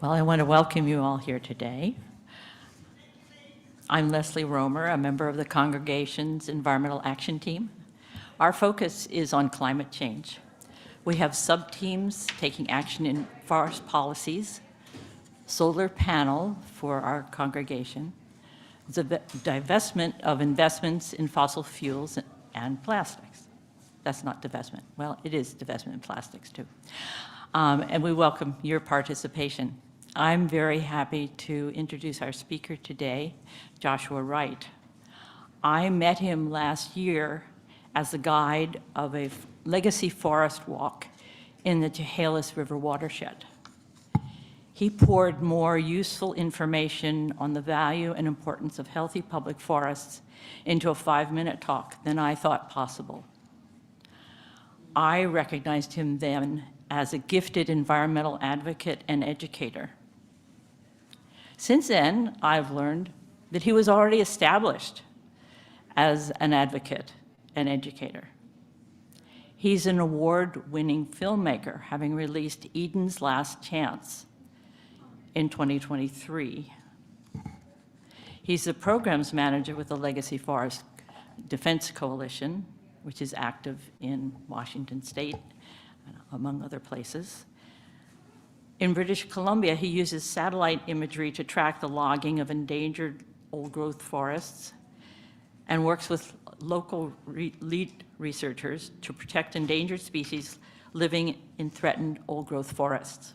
Well, I want to welcome you all here today. I'm Leslie Romer, a member of the congregation's Environmental Action Team. Our focus is on climate change. We have sub-teams taking action in forest policies, solar panel for our congregation, the divestment of investments in fossil fuels and plastics. That's not divestment. Well, it is divestment in plastics too. And we welcome your participation. I'm very happy to introduce our speaker today, Joshua Wright. I met him last year as the guide of a legacy forest walk in the Chehalis River watershed. He poured more useful information on the value and importance of healthy public forests into a 5-minute talk than I thought possible. I recognized him then as a gifted environmental advocate and educator. Since then, I've learned that he was already established as an advocate and educator. He's an award-winning filmmaker, having released Eden's Last Chance in 2023. He's the programs manager with the Legacy Forest Defense Coalition, which is active in Washington State, among other places. In British Columbia, he uses satellite imagery to track the logging of endangered old-growth forests and works with local lead researchers to protect endangered species living in threatened old-growth forests.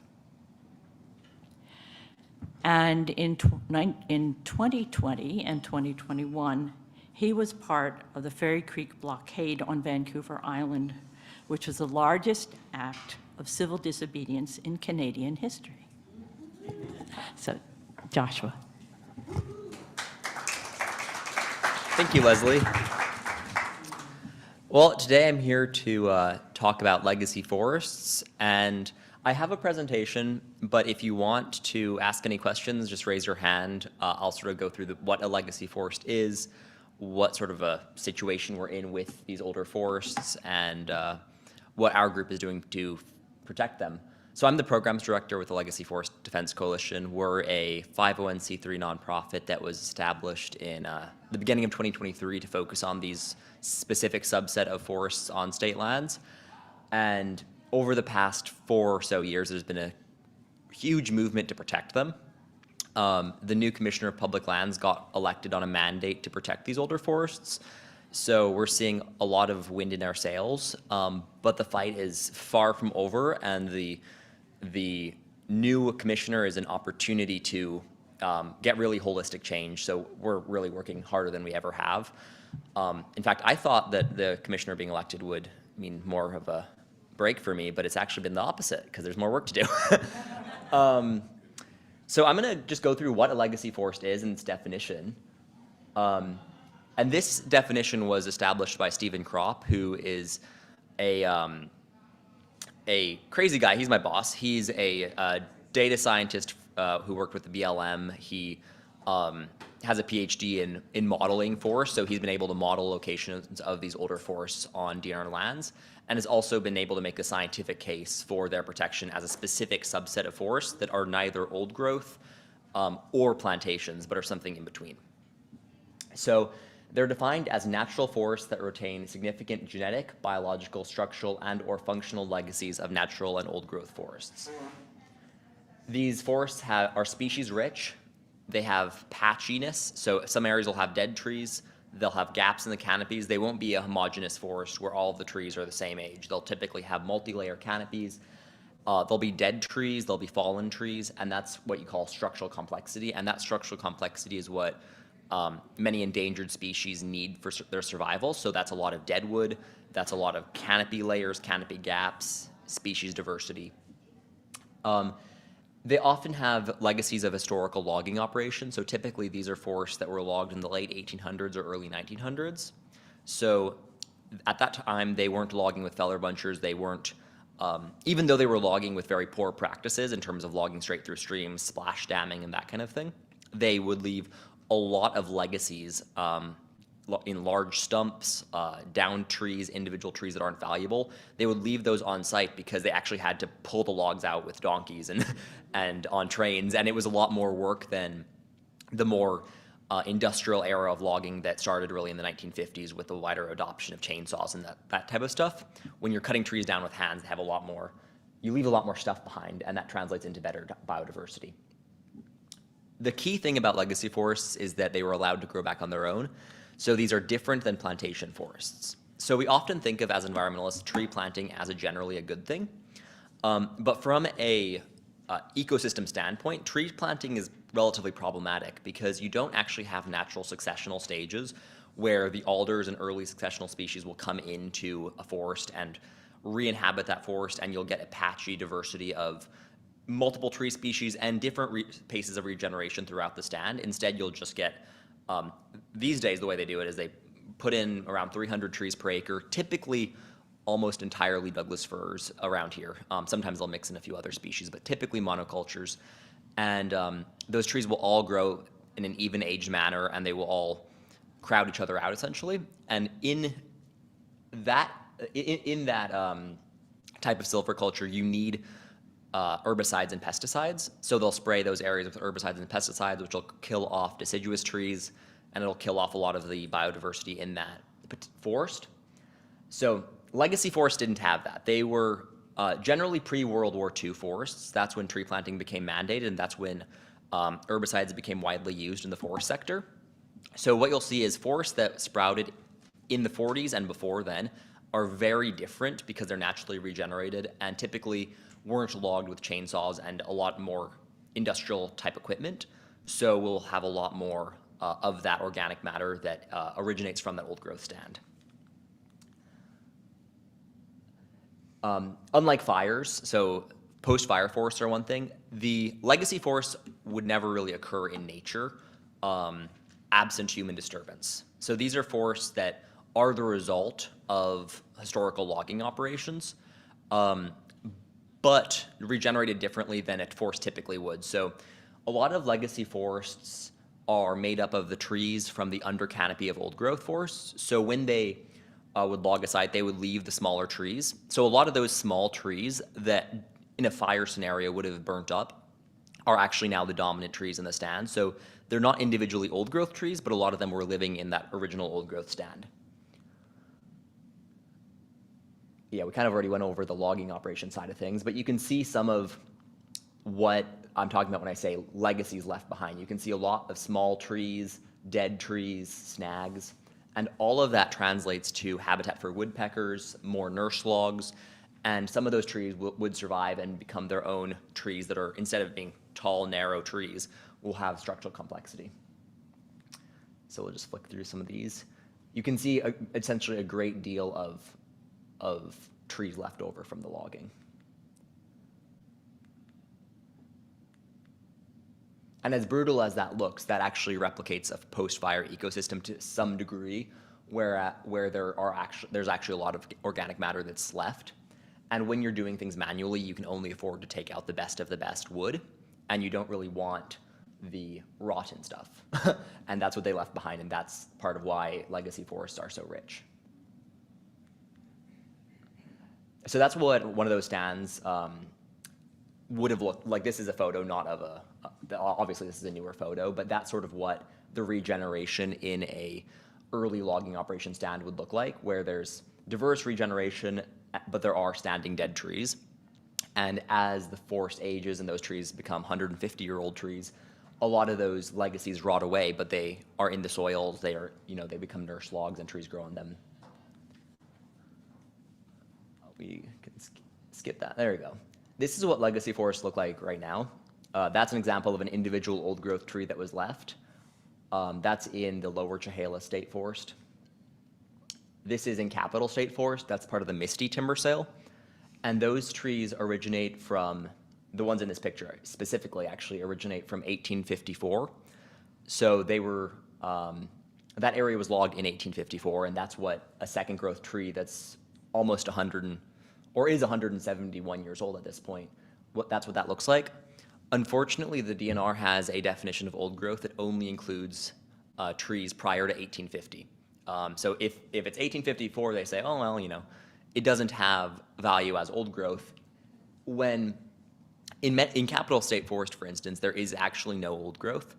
And in 2020 and 2021, he was part of the Fairy Creek Blockade on Vancouver Island, which was the largest act of civil disobedience in Canadian history. So, Joshua. Thank you, Leslie. Well, today I'm here to talk about legacy forests, and I have a presentation, but if you want to ask any questions, just raise your hand. I'll sort of go through what a legacy forest is, what sort of a situation we're in with these older forests, and what our group is doing to protect them. So I'm the programs director with the Legacy Forest Defense Coalition. We're a 501c3 nonprofit that was established in the beginning of 2023 to focus on these specific subset of forests on state lands. And over the past 4 or so years, there's been a huge movement to protect them. The new Commissioner of Public Lands got elected on a mandate to protect these older forests. So we're seeing a lot of wind in our sails, but the fight is far from over, and the new commissioner is an opportunity to get really holistic change. So we're really working harder than we ever have. In fact, I thought that the commissioner being elected would mean more of a break for me, but it's actually been the opposite because there's more work to do. So I'm going to just go through what a legacy forest is and its definition. And this definition was established by Stephen Kropp, who is a crazy guy. He's my boss. He's a data scientist who worked with the BLM. He has a PhD in modeling forests, so he's been able to model locations of these older forests on DNR lands, and has also been able to make a scientific case for their protection as a specific subset of forests that are neither old growth or plantations, but are something in between. So they're defined as natural forests that retain significant genetic, biological, structural, and or functional legacies of natural and old-growth forests. These forests are species-rich. They have patchiness, so some areas will have dead trees. They'll have gaps in the canopies. They won't be a homogeneous forest where all of the trees are the same age. They'll typically have multi-layer canopies. There'll be dead trees, there'll be fallen trees, and that's what you call structural complexity, and that structural complexity is what many endangered species need for their survival. So that's a lot of deadwood, that's a lot of canopy layers, canopy gaps, species diversity. They often have legacies of historical logging operations. So typically these are forests that were logged in the late 1800s or early 1900s. So at that time, they weren't logging with feller bunchers. They weren't, even though they were logging with very poor practices in terms of logging straight through streams, splash damming, and that kind of thing, they would leave a lot of legacies in large stumps, down trees, individual trees that aren't valuable, they would leave those on site because they actually had to pull the logs out with donkeys and, and on trains, and it was a lot more work than the more industrial era of logging that started really in the 1950s with the wider adoption of chainsaws and that type of stuff. When you're cutting trees down with hands, they have a lot more, you leave a lot more stuff behind, and that translates into better biodiversity. The key thing about legacy forests is that they were allowed to grow back on their own. So these are different than plantation forests. So we often think of, as environmentalists, tree planting as generally a good thing. But from a ecosystem standpoint, tree planting is relatively problematic because you don't actually have natural successional stages where the alders and early successional species will come into a forest and re-inhabit that forest, and you'll get a patchy diversity of multiple tree species and different paces of regeneration throughout the stand. Instead, you'll just get, these days the way they do it is they put in around 300 trees per acre, typically almost entirely Douglas firs around here. Sometimes they'll mix in a few other species, but typically monocultures. And those trees will all grow in an even-aged manner, and they will all crowd each other out, essentially. And in that type of silviculture, you need herbicides and pesticides. So they'll spray those areas with herbicides and pesticides, which will kill off deciduous trees, and it'll kill off a lot of the biodiversity in that forest. So legacy forests didn't have that. They were generally pre-World War II forests. That's when tree planting became mandated, and that's when herbicides became widely used in the forest sector. So what you'll see is forests that sprouted in the 40s and before then are very different because they're naturally regenerated and typically weren't logged with chainsaws and a lot more industrial type equipment. So we'll have a lot more of that organic matter that originates from that old growth stand. Unlike fires, so post-fire forests are one thing, the legacy forests would never really occur in nature absent human disturbance. So these are forests that are the result of historical logging operations, but regenerated differently than a forest typically would. So a lot of legacy forests are made up of the trees from the under canopy of old growth forests. So when they would log a site, they would leave the smaller trees. So a lot of those small trees that in a fire scenario would have burnt up are actually now the dominant trees in the stand. So they're not individually old growth trees, but a lot of them were living in that original old growth stand. Yeah, we kind of already went over the logging operation side of things, but you can see some of what I'm talking about when I say legacies left behind. You can see a lot of small trees, dead trees, snags, and all of that translates to habitat for woodpeckers, more nurse logs, and some of those trees would survive and become their own trees that are, instead of being tall, narrow trees, will have structural complexity. So we'll just flick through some of these. You can see essentially a great deal of trees left over from the logging. And as brutal as that looks, that actually replicates a post-fire ecosystem to some degree, where there's actually a lot of organic matter that's left. And when you're doing things manually, you can only afford to take out the best of the best wood, and you don't really want the rotten stuff. And that's what they left behind, and that's part of why legacy forests are so rich. So that's what one of those stands would have looked like. This is a photo, not of a, obviously this is a newer photo, but that's sort of what the regeneration in a early logging operation stand would look like, where there's diverse regeneration, but there are standing dead trees. And as the forest ages and those trees become 150-year-old trees, a lot of those legacies rot away, but they are in the soils, they are, they become nurse logs and trees grow on them. We can skip that, there we go. This is what legacy forests look like right now. That's an example of an individual old growth tree that was left. That's in the Lower Chehalis State Forest. This is in Capitol State Forest. That's part of the Misty timber sale. And those trees originate from, the ones in this picture specifically actually originate from 1854. So they were, that area was logged in 1854, and that's what a second growth tree that's almost 171 years old at this point. That's what that looks like. Unfortunately, the DNR has a definition of old growth that only includes trees prior to 1850. So if it's 1854, they say, oh, well, it doesn't have value as old growth. When in capital state forest, for instance, there is actually no old growth.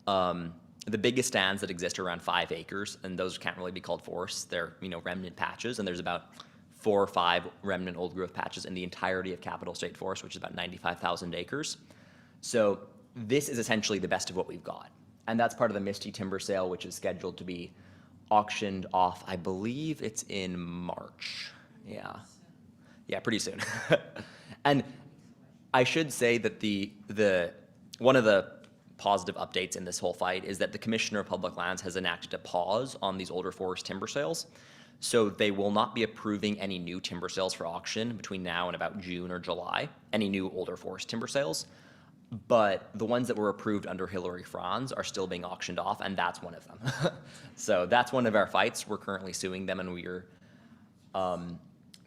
The biggest stands that exist are around 5 acres, and those can't really be called forests. They're, remnant patches, and there's about 4 or 5 remnant old growth patches in the entirety of capital state forest, which is about 95,000 acres. So this is essentially the best of what we've got. And that's part of the Misty timber sale, which is scheduled to be auctioned off, I believe it's in March. Yeah, pretty soon. And I should say that the one of the positive updates in this whole fight is that the Commissioner of Public Lands has enacted a pause on these older forest timber sales. So they will not be approving any new timber sales for auction between now and about June or July, any new older forest timber sales. But the ones that were approved under Hillary Franz are still being auctioned off, and that's one of them. So that's one of our fights. We're currently suing them, and we are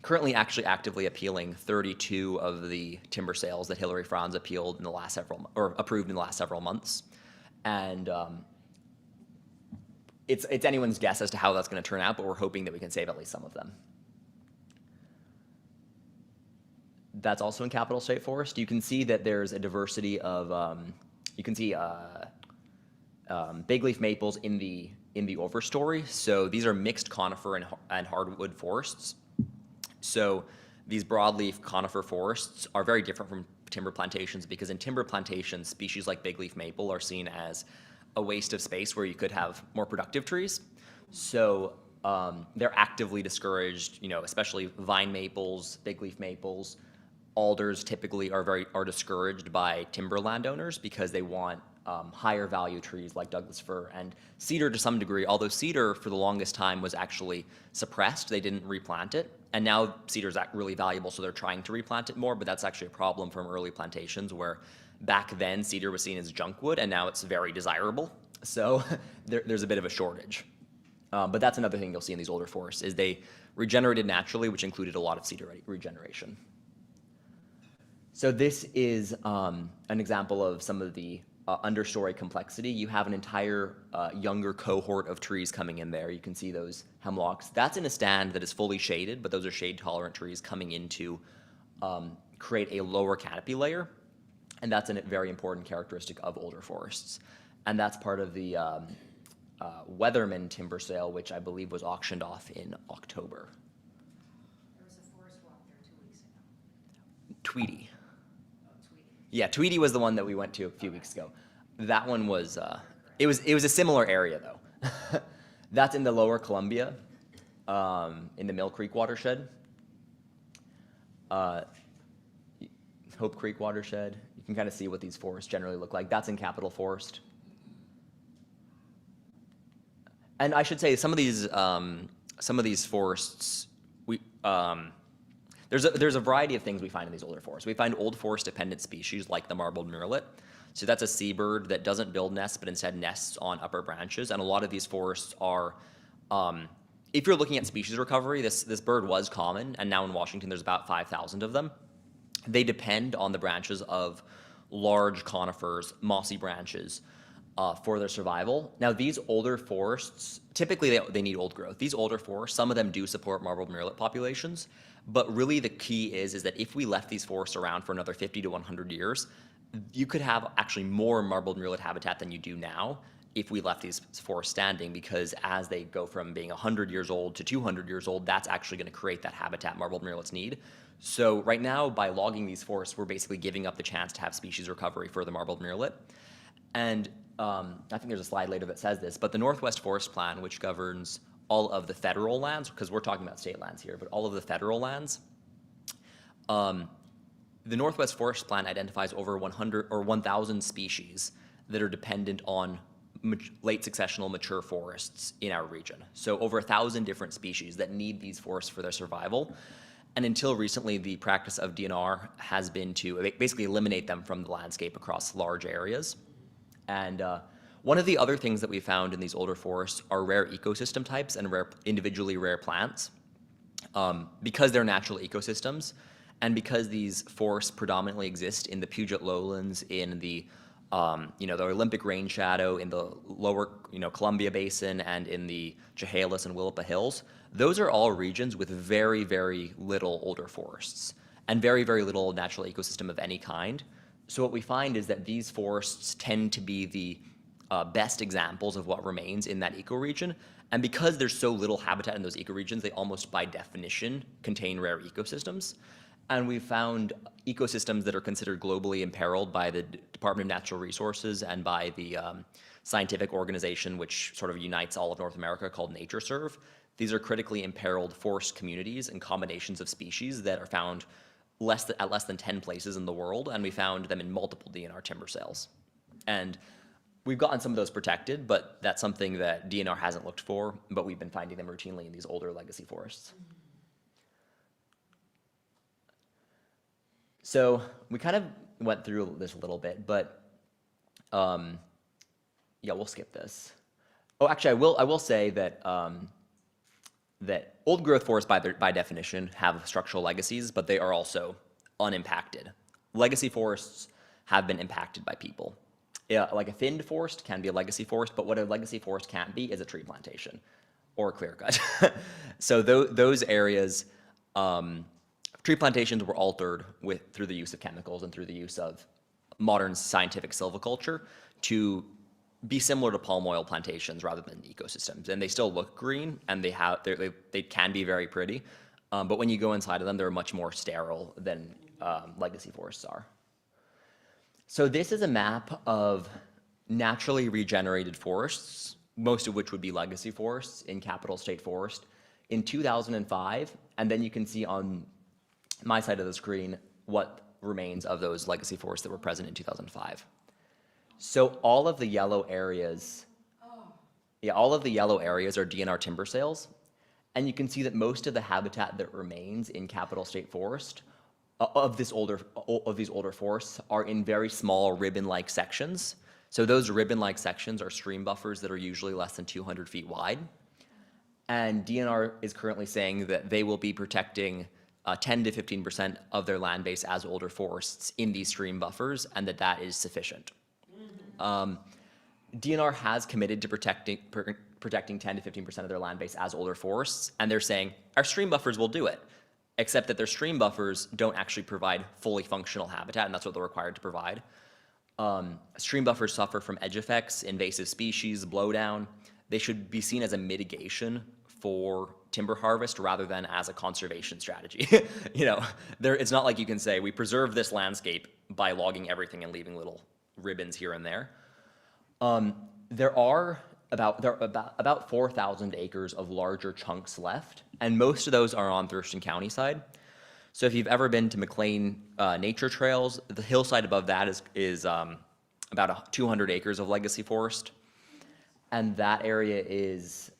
currently actually actively appealing 32 of the timber sales that Hillary Franz appealed in the last approved in the last several months. And it's anyone's guess as to how that's going to turn out, but we're hoping that we can save at least some of them. That's also in capital state forest. You can see that there's a diversity of, you can see big leaf maples in the overstory. So these are mixed conifer and hardwood forests. So these broadleaf conifer forests are very different from timber plantations, because in timber plantations, species like big leaf maple are seen as a waste of space where you could have more productive trees. So they're actively discouraged, especially vine maples, big leaf maples. Alders typically are discouraged by timber landowners because they want higher value trees like Douglas fir, and cedar to some degree, although cedar for the longest time was actually suppressed. They didn't replant it. And now cedar is really valuable, so they're trying to replant it more, but that's actually a problem from early plantations where back then cedar was seen as junk wood, and now it's very desirable. So there's a bit of a shortage. But that's another thing you'll see in these older forests, is they regenerated naturally, which included a lot of cedar regeneration. So this is an example of some of the understory complexity. You have an entire younger cohort of trees coming in there. You can see those hemlocks. That's in a stand that is fully shaded, but those are shade-tolerant trees coming in to create a lower canopy layer. And that's a very important characteristic of older forests. And that's part of the Weatherman timber sale, which I believe was auctioned off in October. There was a forest walk there 2 weeks ago. Tweedy. Oh, Tweedy. Yeah, Tweedy was the one that we went to a few weeks ago. That one was, it was a similar area though. That's in the Lower Columbia, in the Mill Creek watershed. Hope Creek watershed. You can kind of see what these forests generally look like. That's in Capitol Forest. And I should say some of these forests, there's a variety of things we find in these older forests. We find old forest dependent species like the marbled murrelet. So that's a seabird that doesn't build nests, but instead nests on upper branches. And a lot of these forests are, if you're looking at species recovery, this bird was common, and now in Washington there's about 5,000 of them. They depend on the branches of large conifers, mossy branches, for their survival. Now these older forests, typically they need old growth. These older forests, some of them do support marbled murrelet populations, but really the key is that if we left these forests around for another 50 to 100 years, you could have actually more marbled murrelet habitat than you do now if we left these forests standing, because as they go from being 100 years old to 200 years old, that's actually going to create that habitat marbled murrelets need. So right now, by logging these forests, we're basically giving up the chance to have species recovery for the marbled murrelet. And I think there's a slide later that says this, but the Northwest Forest Plan, which governs all of the federal lands, because we're talking about state lands here, but all of the federal lands, the Northwest Forest Plan identifies over 100 or 1,000 species that are dependent on late successional mature forests in our region. So over 1,000 different species that need these forests for their survival. And until recently, the practice of DNR has been to basically eliminate them from the landscape across large areas. And one of the other things that we found in these older forests are rare ecosystem types and individually rare plants. Because they're natural ecosystems, and because these forests predominantly exist in the Puget Lowlands, in the The Olympic rain shadow in the lower, Columbia Basin and in the Chehalis and Willapa Hills, those are all regions with very, very little older forests and very, very little natural ecosystem of any kind. So what we find is that these forests tend to be the best examples of what remains in that ecoregion. And because there's so little habitat in those ecoregions, they almost by definition contain rare ecosystems. And we've found ecosystems that are considered globally imperiled by the Department of Natural Resources and by the scientific organization which sort of unites all of North America called NatureServe. These are critically imperiled forest communities and combinations of species that are found at less than 10 places in the world, and we found them in multiple DNR timber sales. And we've gotten some of those protected, but that's something that DNR hasn't looked for, but we've been finding them routinely in these older legacy forests. So we kind of went through this a little bit, but yeah, we'll skip this. Oh, actually, I will say that that old growth forests by definition have structural legacies, but they are also unimpacted. Legacy forests have been impacted by people. Yeah, like a thinned forest can be a legacy forest, but what a legacy forest can't be is a tree plantation or a clear cut. So those areas, tree plantations were altered through the use of chemicals and through the use of modern scientific silviculture to be similar to palm oil plantations rather than ecosystems. And they still look green, and they can be very pretty, but when you go inside of them, they're much more sterile than legacy forests are. So this is a map of naturally regenerated forests, most of which would be legacy forests in Capital State Forest in 2005, and then you can see on my side of the screen what remains of those legacy forests that were present in 2005. So all of the yellow areas, all of the yellow areas are DNR timber sales, and you can see that most of the habitat that remains in Capital State Forest of these older forests are in very small ribbon-like sections. So those ribbon-like sections are stream buffers that are usually less than 200 feet wide, and DNR is currently saying that they will be protecting 10 to 15% of their land base as older forests in these stream buffers, and that is sufficient. DNR has committed to protecting 10 to 15% of their land base as older forests, and they're saying our stream buffers will do it, except that their stream buffers don't actually provide fully functional habitat, and that's what they're required to provide. Stream buffers suffer from edge effects, invasive species, blowdown. They should be seen as a mitigation for timber harvest rather than as a conservation strategy. It's not like you can say we preserve this landscape by logging everything and leaving little ribbons here and there. There are about 4,000 acres of larger chunks left, and most of those are on Thurston County side. So if you've ever been to McLean Nature Trails, the hillside above that is about 200 acres of legacy forest, and that area is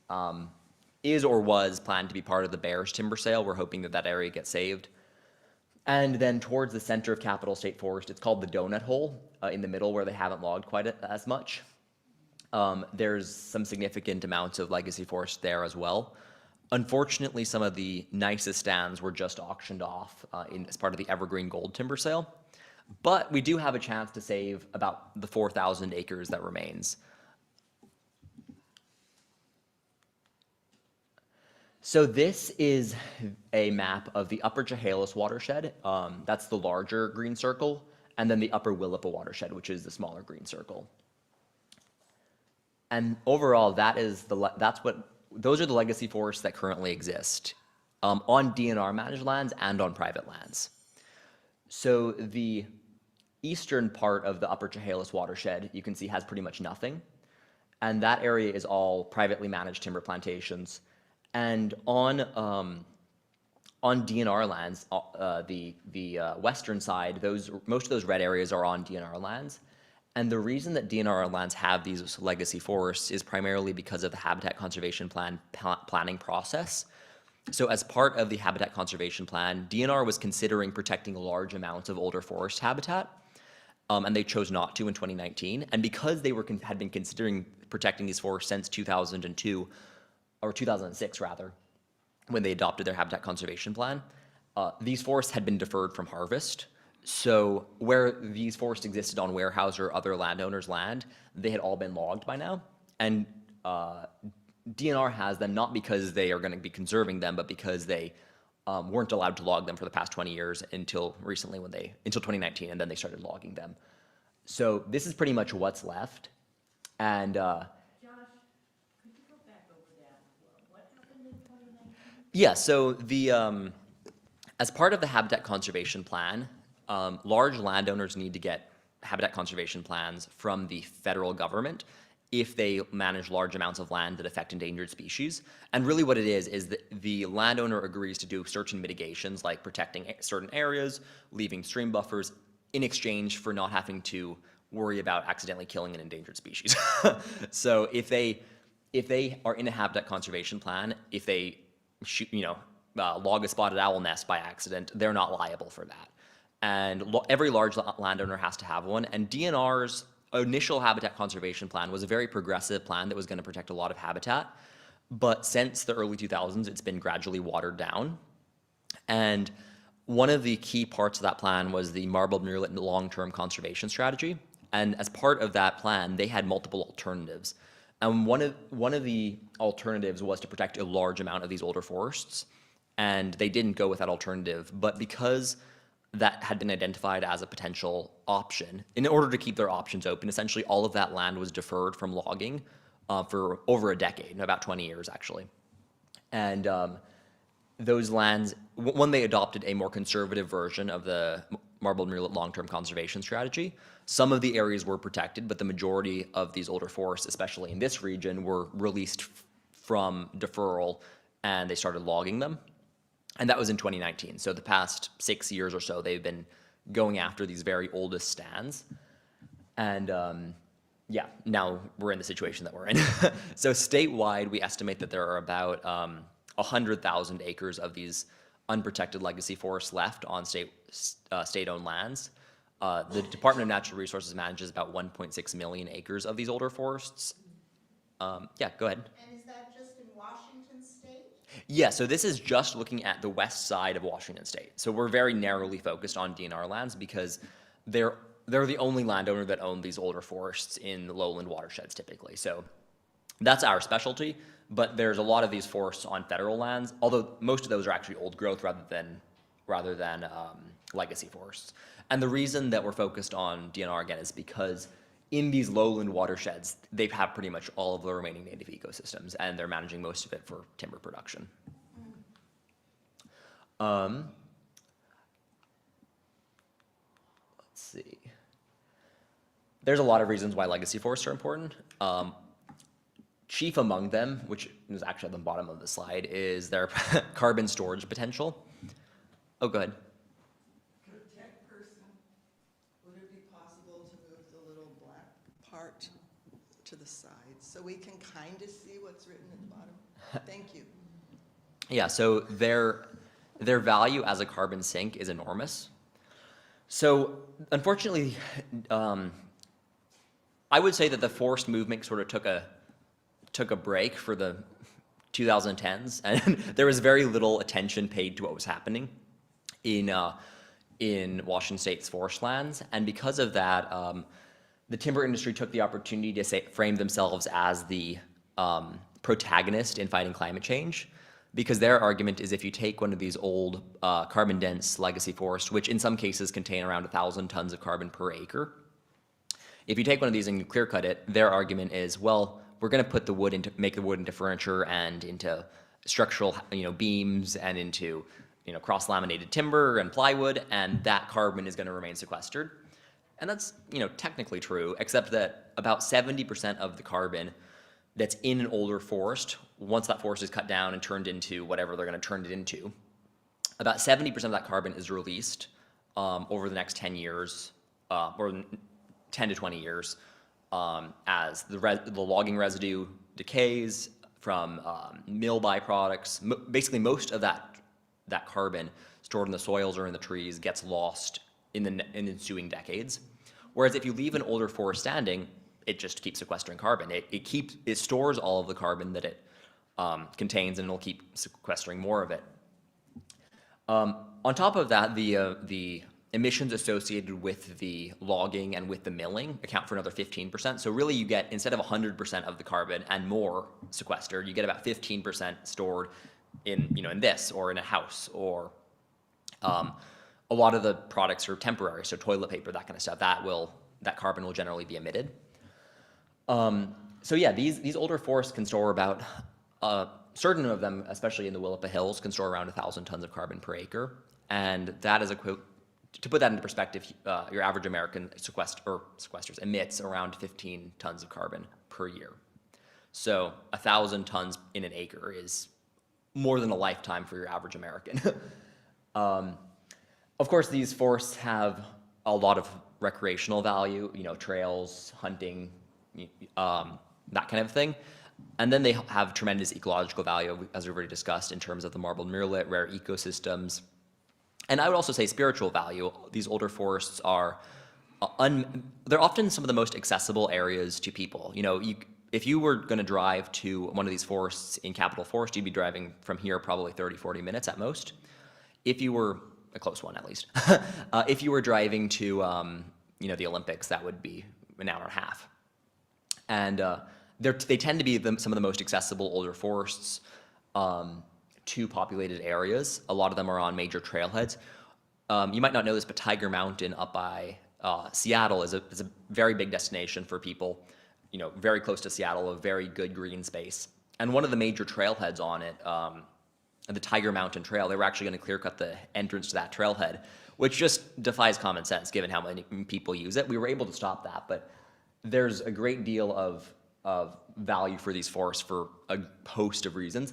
or was planned to be part of the Bears timber sale. We're hoping that area gets saved. And then towards the center of Capital State Forest, it's called the Donut Hole in the middle where they haven't logged quite as much. There's some significant amounts of legacy forest there as well. Unfortunately, some of the nicest stands were just auctioned off as part of the Evergreen Gold timber sale. But we do have a chance to save about the 4,000 acres that remains. So this is a map of the Upper Chehalis watershed. That's the larger green circle, and then the Upper Willapa watershed, which is the smaller green circle. And overall, those are the legacy forests that currently exist on DNR managed lands and on private lands. So the eastern part of the Upper Chehalis watershed, you can see, has pretty much nothing, and that area is all privately managed timber plantations. And on DNR lands, the western side, most of those red areas are on DNR lands. And the reason that DNR lands have these legacy forests is primarily because of the Habitat Conservation Plan planning process. So as part of the Habitat Conservation Plan, DNR was considering protecting large amounts of older forest habitat, and they chose not to in 2019. And because they had been considering protecting these forests since 2002, or 2006 rather, when they adopted their Habitat Conservation Plan, these forests had been deferred from harvest So where these forests existed on warehouse or other landowners' land, they had all been logged by now. And DNR has them not because they are going to be conserving them, but because they weren't allowed to log them for the past 20 years until recently until 2019, and then they started logging them. So this is pretty much what's left. And Josh, could you go back over that? What happened in 2019? yeah, so as part of the habitat conservation plan, large landowners need to get habitat conservation plans from the federal government if they manage large amounts of land that affect endangered species. And really what it is that the landowner agrees to do certain mitigations like protecting certain areas, leaving stream buffers, in exchange for not having to worry about accidentally killing an endangered species. So if they are in a habitat conservation plan, if they shoot, log a spotted owl nest by accident, they're not liable for that. And every large landowner has to have one. And DNR's initial habitat conservation plan was a very progressive plan that was going to protect a lot of habitat. But since the early 2000s, it's been gradually watered down. And one of the key parts of that plan was the marbled murrelet long-term conservation strategy. And as part of that plan, they had multiple alternatives. And one of the alternatives was to protect a large amount of these older forests. And they didn't go with that alternative. But because that had been identified as a potential option, in order to keep their options open, essentially all of that land was deferred from logging for over a decade, about 20 years actually. And those lands, when they adopted a more conservative version of the marbled murrelet long-term conservation strategy, some of the areas were protected, but the majority of these older forests, especially in this region, were released from deferral and they started logging them. And that was in 2019. So the past 6 years or so, they've been going after these very oldest stands. And yeah, now we're in the situation that we're in. So statewide, we estimate that there are about 100,000 acres of these unprotected legacy forests left on state-owned lands. The Department of Natural Resources manages about 1.6 million acres of these older forests. Yeah, go ahead. And is that just in Washington State? Yeah, so this is just looking at the west side of Washington State. So we're very narrowly focused on DNR lands because they're the only landowner that own these older forests in the lowland watersheds typically. So that's our specialty, but there's a lot of these forests on federal lands, although most of those are actually old growth rather than legacy forests. And the reason that we're focused on DNR again is because in these lowland watersheds, they have pretty much all of the remaining native ecosystems, and they're managing most of it for timber production. Let's see. There's a lot of reasons why legacy forests are important. Chief among them, which is actually at the bottom of the slide, is their carbon storage potential. Oh, go ahead. Part to the side so we can kind of see what's written at the bottom. Thank you. Yeah, so their value as a carbon sink is enormous. So unfortunately, I would say that the forest movement sort of took a break for the 2010s, and there was very little attention paid to what was happening in Washington State's forest lands, and because of that, the timber industry took the opportunity to frame themselves as the protagonist in fighting climate change, because their argument is if you take one of these old carbon-dense legacy forests, which in some cases contain around 1,000 tons of carbon per acre, if you take one of these and you clear cut it, their argument is, well, we're going to put the wood make the wood into furniture and into structural, beams and into, cross-laminated timber and plywood, and that carbon is going to remain sequestered. And that's, technically true, except that about 70% of the carbon that's in an older forest, once that forest is cut down and turned into whatever they're going to turn it into, about 70% of that carbon is released over the next 10 years, or 10 to 20 years, as the logging residue decays from mill byproducts. Basically, most of that carbon stored in the soils or in the trees gets lost in the ensuing decades. Whereas if you leave an older forest standing, it just keeps sequestering carbon. It stores all of the carbon that it contains, and it'll keep sequestering more of it. On top of that, the emissions associated with the logging and with the milling account for another 15%. So really you get, instead of 100% of the carbon and more sequestered, you get about 15% stored in, in this or in a house, or a lot of the products are temporary. So toilet paper, that kind of stuff, that carbon will generally be emitted. So yeah, these older forests can store about, certain of them, especially in the Willapa Hills, can store around 1,000 tons of carbon per acre. And that is to put that into perspective, your average American sequesters emits around 15 tons of carbon per year. So 1,000 tons in an acre is more than a lifetime for your average American. Of course, these forests have a lot of recreational value, trails, hunting, that kind of thing. And then they have tremendous ecological value, as we've already discussed, in terms of the marbled murrelet, rare ecosystems. And I would also say spiritual value. These older forests are, they're often some of the most accessible areas to people. If you were going to drive to one of these forests in Capitol Forest, you'd be driving from here probably 30, 40 minutes at most. If you were, a close one at least, if you were driving to, the Olympics, that would be an hour and a half. And they tend to be some of the most accessible older forests to populated areas. A lot of them are on major trailheads. You might not know this, but Tiger Mountain up by Seattle is a very big destination for people, very close to Seattle, a very good green space. And one of the major trailheads on it, the Tiger Mountain Trail, they were actually going to clear cut the entrance to that trailhead, which just defies common sense given how many people use it. We were able to stop that, but there's a great deal of value for these forests for a host of reasons.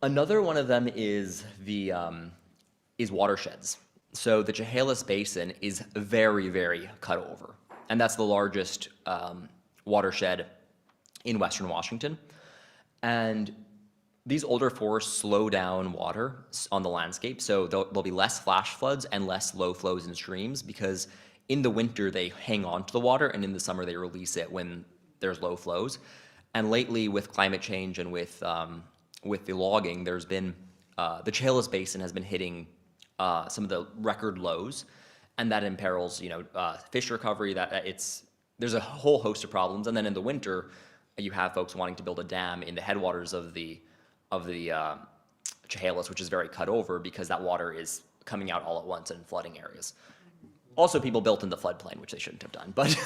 Another one of them is watersheds. So the Chehalis Basin is very, very cut over, and that's the largest watershed in Western Washington. And these older forests slow down water on the landscape, so there'll be less flash floods and less low flows in streams, because in the winter they hang on to the water, and in the summer they release it when there's low flows. And lately, with climate change and with the logging, there's been the Chehalis Basin has been hitting some of the record lows, and that imperils fish recovery. There's a whole host of problems. And then in the winter, you have folks wanting to build a dam in the headwaters of the Chehalis, which is very cut over because that water is coming out all at once and flooding areas. Also, people built in the floodplain, which they shouldn't have done, but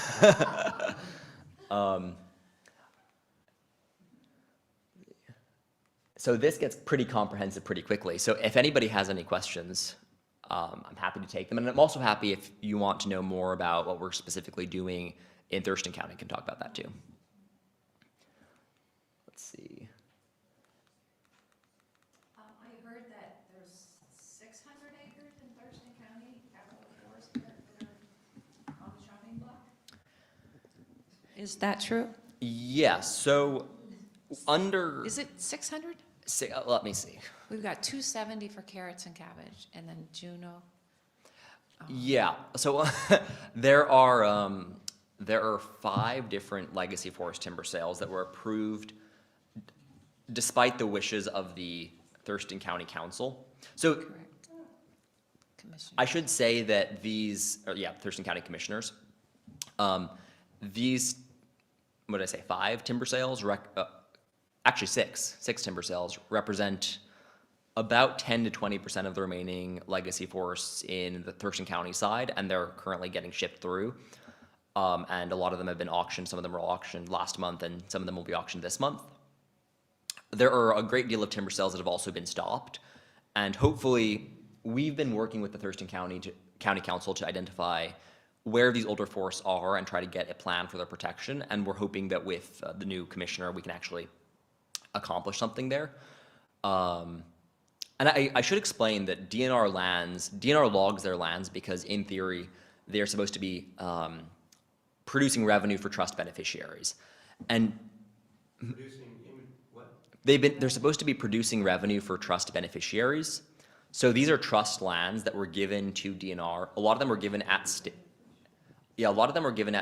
so this gets pretty comprehensive pretty quickly. So if anybody has any questions, I'm happy to take them. And I'm also happy if you want to know more about what we're specifically doing in Thurston County, can talk about that too. Let's see. I heard that there's 600 acres in Thurston County, Capitol Forest, that are on the shopping block. Is that true? Yeah, so under, Is it 600? let me see. We've got 270 for carrots and cabbage, and then Juno. Yeah, so there are 5 different legacy forest timber sales that were approved despite the wishes of the Thurston County Council. So Correct. Commissioner. I should say that Thurston County Commissioners, these, what did I say, 5 timber sales, actually 6 timber sales represent about 10 to 20% of the remaining legacy forests in the Thurston County side, and they're currently getting shipped through. And a lot of them have been auctioned. Some of them were auctioned last month, and some of them will be auctioned this month. There are a great deal of timber sales that have also been stopped, and hopefully we've been working with the Thurston County Council to identify where these older forests are and try to get a plan for their protection. And we're hoping that with the new commissioner, we can actually accomplish something there. And I should explain that DNR logs their lands because in theory, they're supposed to be producing revenue for trust beneficiaries. And they're supposed to be producing revenue for trust beneficiaries. So these are trust lands that were given to DNR. A lot of them were given at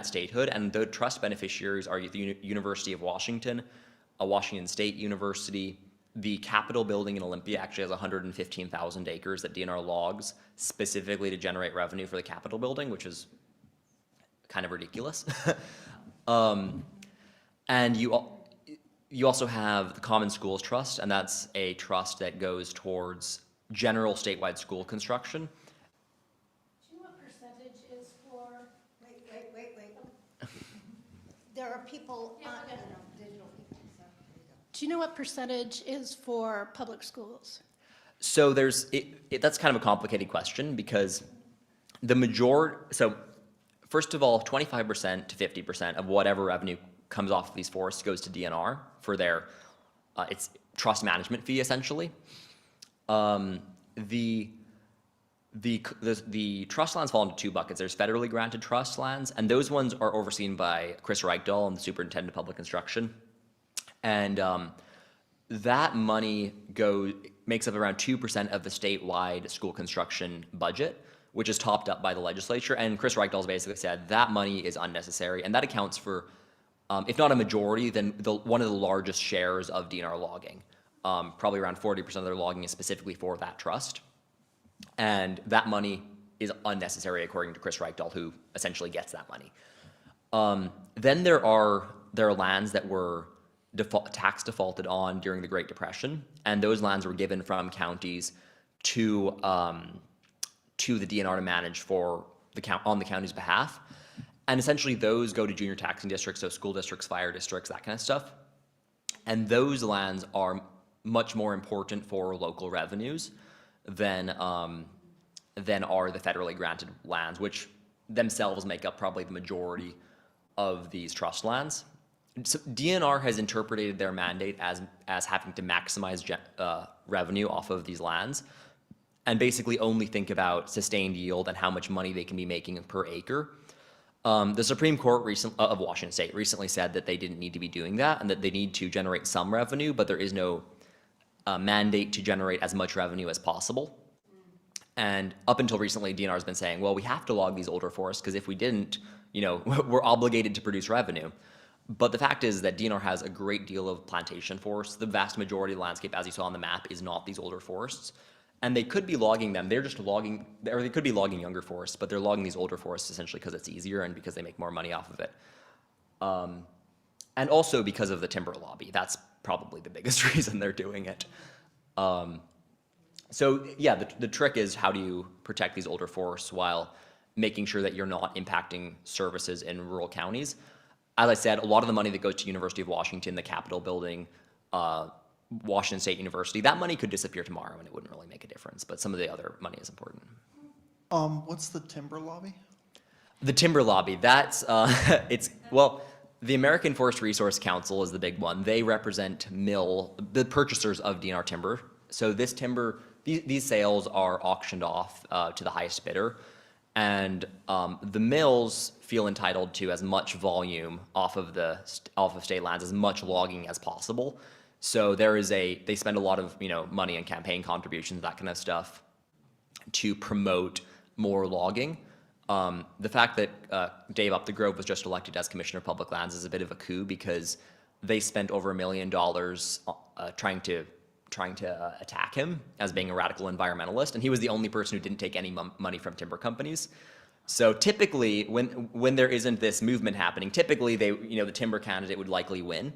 statehood, and the trust beneficiaries are the University of Washington, Washington State University, the Capitol building in Olympia actually has 115,000 acres that DNR logs specifically to generate revenue for the Capitol building, which is kind of ridiculous. And you also have the Common Schools Trust, and that's a trust that goes towards general statewide school construction. Do you know what percentage is for? Wait. There are people on, digital people, so. Do you know what percentage is for public schools? So that's kind of a complicated question because so first of all, 25% to 50% of whatever revenue comes off of these forests goes to DNR for their its trust management fee, essentially. The trust lands fall into two buckets. There's federally granted trust lands, and those ones are overseen by Chris Wright, the superintendent of public instruction. And that money makes up around 2% of the statewide school construction budget, which is topped up by the legislature. And Chris Wright basically said that money is unnecessary, and that accounts for, if not a majority, then one of the largest shares of DNR logging. Probably around 40% of their logging is specifically for that trust. And that money is unnecessary, according to Chris Wright, who essentially gets that money. Then there are lands that were tax defaulted on during the Great Depression, and those lands were given from counties to the DNR to manage on the county's behalf. And essentially those go to junior taxing districts, so school districts, fire districts, that kind of stuff. And those lands are much more important for local revenues than are the federally granted lands, which themselves make up probably the majority of these trust lands. So DNR has interpreted their mandate as having to maximize revenue off of these lands and basically only think about sustained yield and how much money they can be making per acre. The Supreme Court of Washington State recently said that they didn't need to be doing that and that they need to generate some revenue, but there is no mandate to generate as much revenue as possible. And up until recently, DNR has been saying, well, we have to log these older forests because if we didn't, we're obligated to produce revenue. But the fact is that DNR has a great deal of plantation forests. The vast majority of the landscape, as you saw on the map, is not these older forests. And they could be logging them. They're just logging, or they could be logging younger forests, but they're logging these older forests essentially because it's easier and because they make more money off of it. And also because of the timber lobby. That's probably the biggest reason they're doing it. So yeah, the trick is how do you protect these older forests while making sure that you're not impacting services in rural counties. As I said, a lot of the money that goes to University of Washington, the Capitol building, Washington State University, that money could disappear tomorrow and it wouldn't really make a difference, but some of the other money is important. What's the timber lobby? The timber lobby, that's, the American Forest Resource Council is the big one. They represent the purchasers of DNR timber. So this timber, these sales are auctioned off to the highest bidder. And the mills feel entitled to as much volume off of state lands, as much logging as possible. So they spend a lot of money on campaign contributions, that kind of stuff, to promote more logging. The fact that Dave Upthegrove was just elected as Commissioner of Public Lands is a bit of a coup because they spent over $1 million trying to attack him as being a radical environmentalist, and he was the only person who didn't take any money from timber companies. So typically, when there isn't this movement happening, typically the timber candidate would likely win.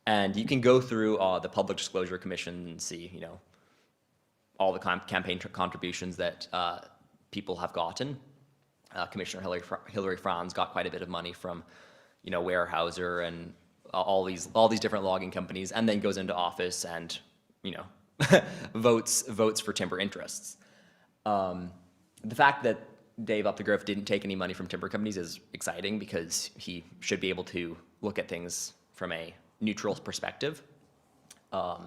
And you can go through the Public Disclosure Commission and see all the campaign contributions that people have gotten. Commissioner Hillary Franz got quite a bit of money from Weyerhaeuser and all these different logging companies, and then goes into office and votes for timber interests. The fact that Dave Upthegrove didn't take any money from timber companies is exciting because he should be able to look at things from a neutral perspective. But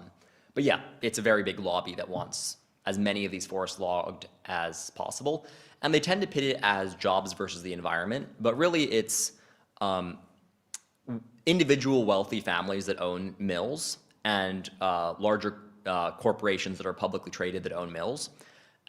yeah, it's a very big lobby that wants as many of these forests logged as possible. And they tend to pit it as jobs versus the environment, but really it's individual wealthy families that own mills and larger corporations that are publicly traded that own mills.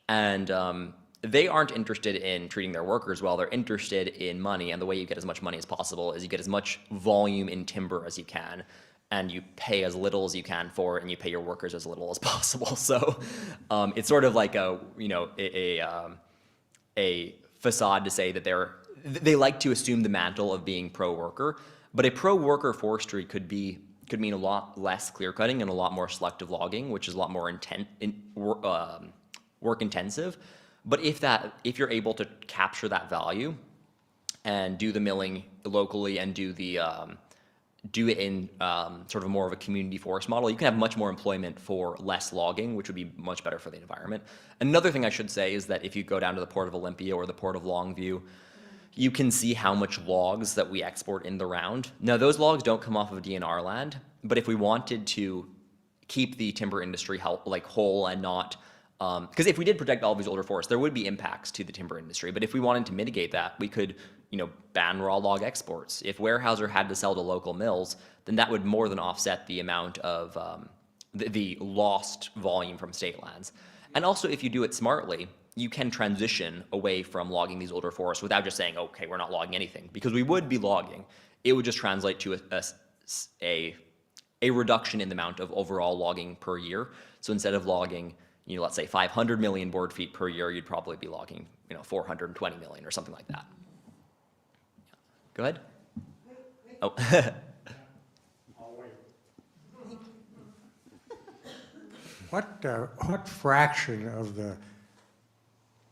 And they aren't interested in treating their workers well, they're interested in money, and the way you get as much money as possible is you get as much volume in timber as you can. and you pay as little as you can for it, and you pay your workers as little as possible. So it's sort of like a, you know, a facade to say that they like to assume the mantle of being pro-worker, but a pro-worker forestry could mean a lot less clear cutting and a lot more selective logging, which is a lot more work intensive. But if you're able to capture that value and do the milling locally and do it in sort of more of a community forest model, you can have much more employment for less logging, which would be much better for the environment. Another thing I should say is that if you go down to the Port of Olympia or the Port of Longview, you can see how much logs that we export in the round. Now, those logs don't come off of DNR land, but if we wanted to keep the timber industry whole and not, because if we did protect all of these older forests, there would be impacts to the timber industry. But if we wanted to mitigate that, we could, you know, ban raw log exports. If Weyerhaeuser had to sell to local mills, then that would more than offset the amount of the lost volume from state lands. And also, if you do it smartly, you can transition away from logging these older forests without just saying, okay, we're not logging anything, because we would be logging. It would just translate to a reduction in the amount of overall logging per year. So instead of logging, you know, let's say 500 million board feet per year, you'd probably be logging, you know, 420 million or something like that. Yeah. Go ahead. Oh. What fraction of the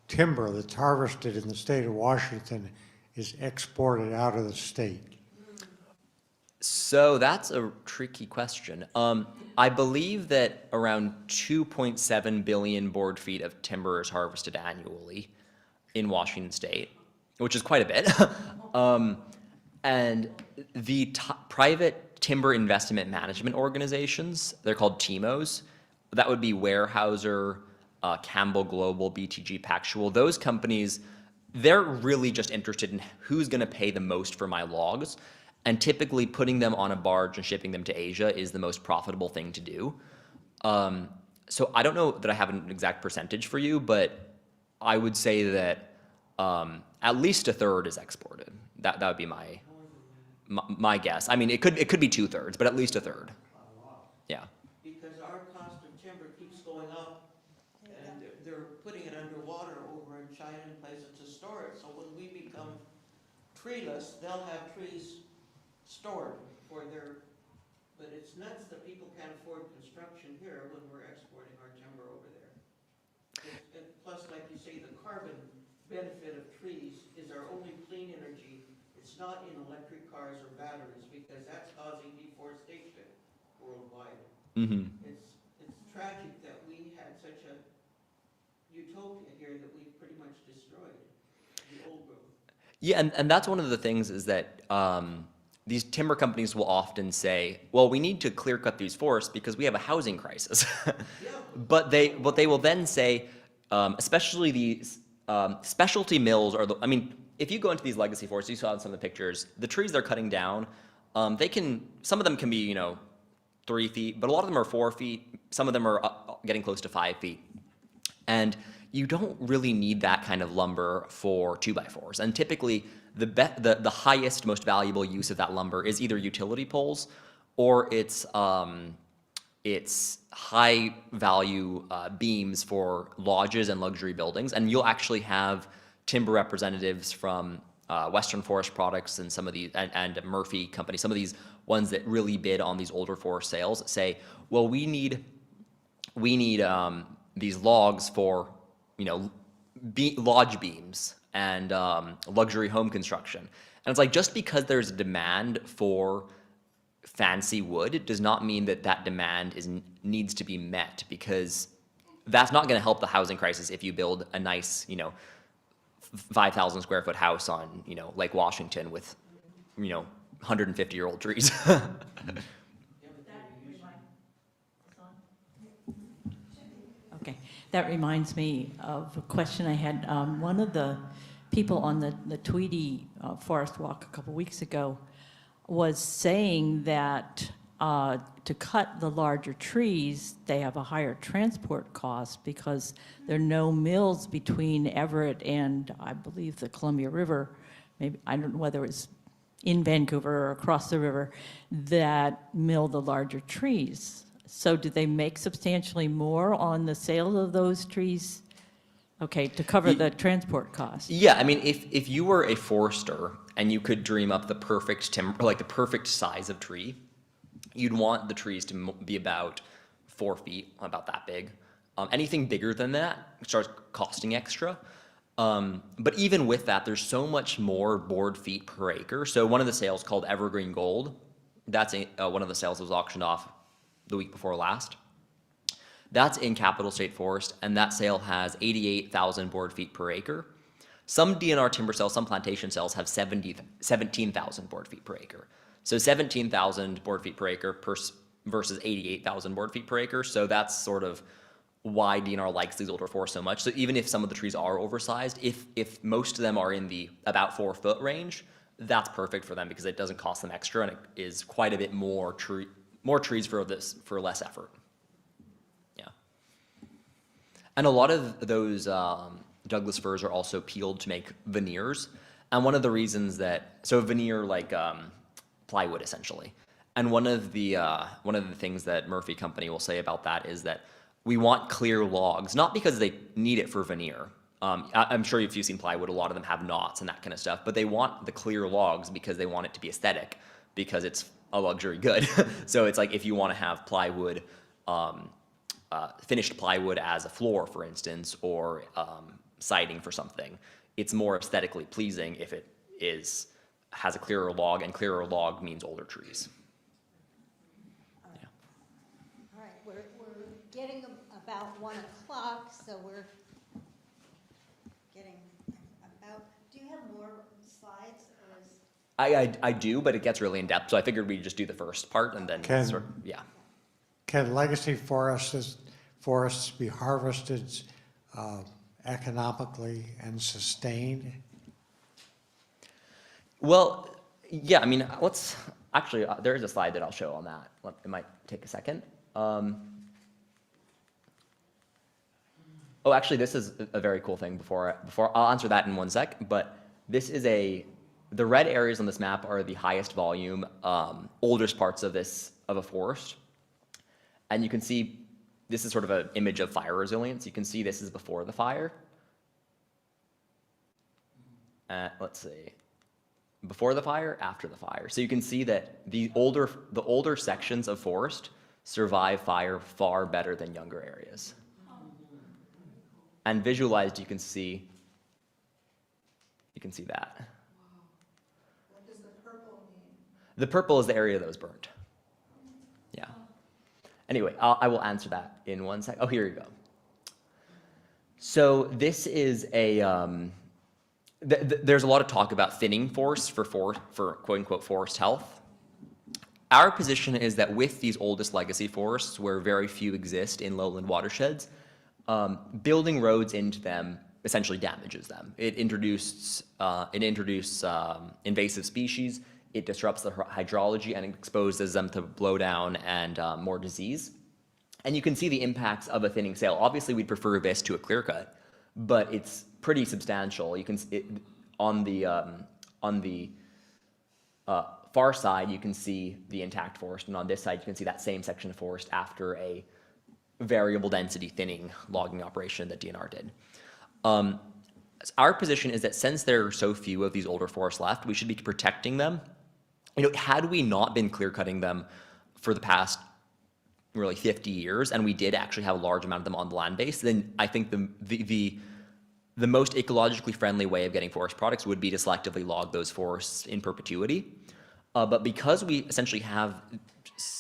timber that's harvested in the state of Washington is exported out of the state? So that's a tricky question. I believe that around 2.7 billion board feet of timber is harvested annually in Washington state, which is quite a bit. And the private timber investment management organizations, they're called TIMOs. That would be Weyerhaeuser, Campbell Global, BTG Pactual. Those companies, they're really just interested in who's going to pay the most for my logs. And typically putting them on a barge and shipping them to Asia is the most profitable thing to do. So I don't know that I have an exact percentage for you, but I would say that at least a third is exported. That would be my guess. I mean, it could be 2/3, but at least a third. Yeah. Because our cost of timber keeps going up, and they're putting it underwater over in China and places to store it. So when we become treeless, they'll have trees stored for their, but it's nuts that people can't afford construction here when we're exporting our timber over there. And plus, like you say, the carbon benefit of trees is our only clean energy. It's not in electric cars or batteries, because that's causing deforestation worldwide. Mm-hmm. It's tragic that we had such a utopia here that we pretty much destroyed the old growth. Yeah, and that's one of the things is that these timber companies will often say, well, we need to clear cut these forests because we have a housing crisis. Yeah. But they will then say, especially these specialty mills are I mean, if you go into these legacy forests, you saw in some of the pictures, the trees they're cutting down, some of them can be, you know, 3 feet, but a lot of them are 4 feet. Some of them are getting close to 5 feet. And you don't really need that kind of lumber for 2x4s. And typically, the highest, most valuable use of that lumber is either utility poles or it's high value beams for lodges and luxury buildings. And you'll actually have timber representatives from Western Forest Products and some of these, and Murphy Company, some of these ones that really bid on these older forest sales say, well, we need these logs for, you know, lodge beams and luxury home construction. And it's like, just because there's a demand for fancy wood, it does not mean that that demand needs to be met, because that's not going to help the housing crisis if you build a nice, you know, 5,000 square foot house on, you know, Lake Washington with, you know, 150-year-old trees. Okay, that reminds me of a question I had. One of the people on the Tweedy Forest Walk a couple weeks ago was saying that to cut the larger trees, they have a higher transport cost because there are no mills between Everett and, I believe, the Columbia River. Maybe, I don't know whether it's in Vancouver or across the river that mill the larger trees. So do they make substantially more on the sale of those trees? Okay, to cover the transport costs. Yeah, I mean, if you were a forester and you could dream up the perfect timber, like the perfect size of tree, you'd want the trees to be about 4 feet, about that big. Anything bigger than that starts costing extra. But even with that, there's so much more board feet per acre. So one of the sales called Evergreen Gold, that's one of the sales that was auctioned off the week before last. That's in Capital State Forest, and that sale has 88,000 board feet per acre. Some DNR timber sales, some plantation sales have 17,000 board feet per acre. So 17,000 board feet per acre versus 88,000 board feet per acre. So that's sort of why DNR likes these older forests so much. So even if some of the trees are oversized, if most of them are in the about 4 foot range, that's perfect for them because it doesn't cost them extra and it is quite a bit more trees for less effort. Yeah. And a lot of those Douglas firs are also peeled to make veneers. And one of the reasons so veneer like plywood essentially. And one of the things that Murphy Company will say about that is that we want clear logs, not because they need it for veneer. I'm sure if you've seen plywood, a lot of them have knots and that kind of stuff, but they want the clear logs because they want it to be aesthetic, because it's a luxury good. So it's like if you want to have plywood, finished plywood as a floor, for instance, or siding for something, it's more aesthetically pleasing if it has a clearer log, and clearer log means older trees. All right, we're getting about 1 o'clock, so we're getting about, do you have more slides? Or is... I do, but it gets really in depth, so I figured we'd just do the first part and then yeah. Can legacy forests be harvested economically and sustained? Well, yeah, I mean, there is a slide that I'll show on that. It might take a second. Oh, actually, this is a very cool thing before I'll answer that in 1 sec, but this is the red areas on this map are the highest volume, oldest parts of a forest. And you can see, this is sort of an image of fire resilience. You can see this is before the fire. Let's see. Before the fire, after the fire. So you can see that the older sections of forest survive fire far better than younger areas. And visualized, you can see that. What does the purple mean? The purple is the area that was burnt. Yeah. Anyway, I will answer that in 1 sec. Oh, here you go. So this is there's a lot of talk about thinning forests for quote-unquote forest health. Our position is that with these oldest legacy forests, where very few exist in lowland watersheds, building roads into them essentially damages them. It introduces invasive species, it disrupts the hydrology and exposes them to blowdown and more disease. And you can see the impacts of a thinning sail. Obviously, we'd prefer this to a clear cut, but it's pretty substantial. You can on the far side, you can see the intact forest, and on this side, you can see that same section of forest after a variable density thinning logging operation that DNR did. Our position is that since there are so few of these older forests left, we should be protecting them. Had we not been clear cutting them for the past really 50 years, and we did actually have a large amount of them on the land base, then I think the most ecologically friendly way of getting forest products would be to selectively log those forests in perpetuity. But because we essentially have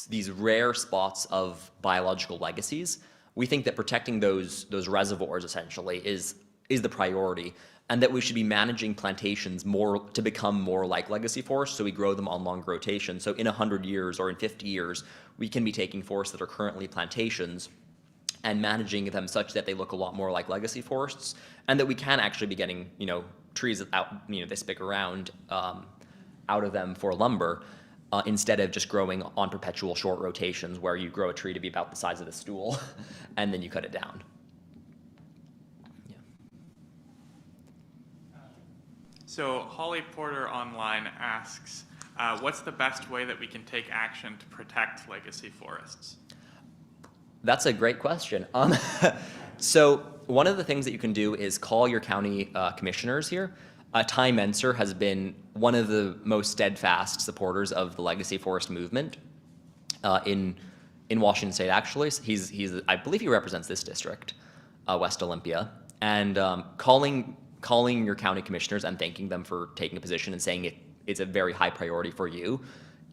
these rare spots of biological legacies, we think that protecting those reservoirs essentially is the priority, and that we should be managing plantations more to become more like legacy forests, so we grow them on long rotation. So in 100 years or in 50 years, we can be taking forests that are currently plantations and managing them such that they look a lot more like legacy forests, and that we can actually be getting trees out this big around out of them for lumber, instead of just growing on perpetual short rotations where you grow a tree to be about the size of the stool and then you cut it down. So Holly Porter online asks, what's the best way that we can take action to protect legacy forests? That's a great question. So one of the things that you can do is call your county commissioners here. Ty Menser has been one of the most steadfast supporters of the legacy forest movement in Washington State. Actually, I believe he represents this district, West Olympia, and calling your county commissioners and thanking them for taking a position and saying it's a very high priority for you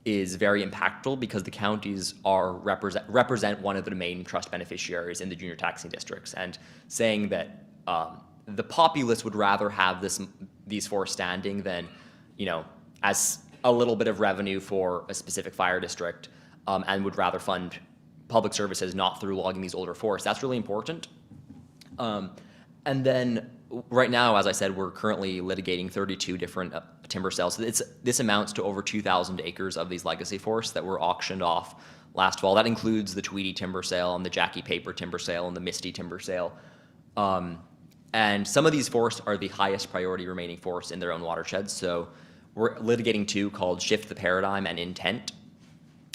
is very impactful, because the counties represent one of the main trust beneficiaries in the junior taxing districts, and saying that the populace would rather have these forests standing than, as a little bit of revenue for a specific fire district, and would rather fund public services not through logging these older forests. That's really important. And then right now, as I said, we're currently litigating 32 different timber sales. So this amounts to over 2,000 acres of these legacy forests that were auctioned off last fall. That includes the Tweedy timber sale and the Jackie Paper timber sale and the Misty timber sale. And some of these forests are the highest priority remaining forests in their own watersheds. So we're litigating two called Shift the Paradigm and Intent.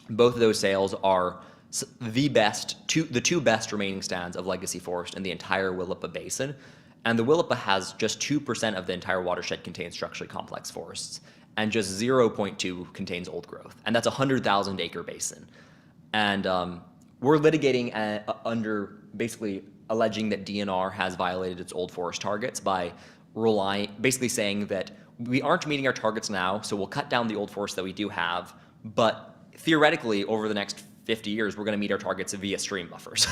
Both of those sales are the two best remaining stands of legacy forest in the entire Willapa Basin. And the Willapa has just 2% of the entire watershed contains structurally complex forests, and just 0.2 contains old growth. And that's a 100,000 acre basin. And we're litigating under basically alleging that DNR has violated its old forest targets by basically saying that we aren't meeting our targets now, so we'll cut down the old forest that we do have, but theoretically over the next 50 years, we're going to meet our targets via stream buffers.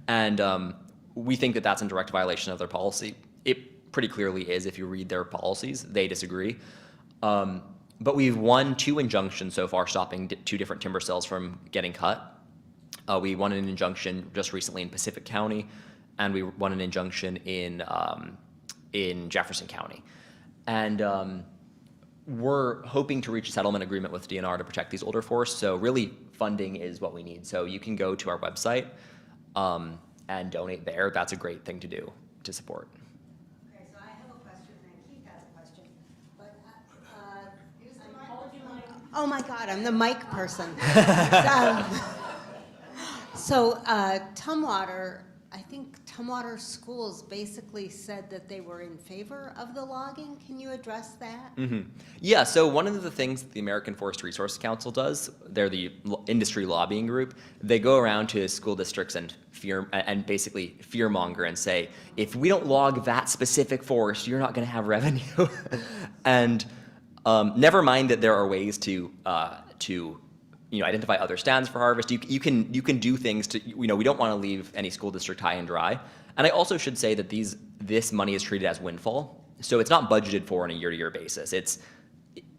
And we think that that's in direct violation of their policy. It pretty clearly is if you read their policies. They disagree. But we've won 2 injunctions so far, stopping 2 different timber sales from getting cut. We won an injunction just recently in Pacific County, and we won an injunction in Jefferson County. And we're hoping to reach a settlement agreement with DNR to protect these older forests. So really, funding is what we need. So you can go to our website and donate there. That's a great thing to do to support. Okay, so I have a question, and Keith has a question, but, oh my God, I'm the mic person. So Tumwater, I think Tumwater Schools basically said that they were in favor of the logging. Can you address that? Mm-hmm. Yeah, so one of the things that the American Forest Resource Council does, they're the industry lobbying group, they go around to school districts and basically fearmonger and say, if we don't log that specific forest, you're not going to have revenue. And never mind that there are ways to identify other stands for harvest. You can do things to, we don't want to leave any school district high and dry. And I also should say that this money is treated as windfall. So it's not budgeted for on a year-to-year basis. It's,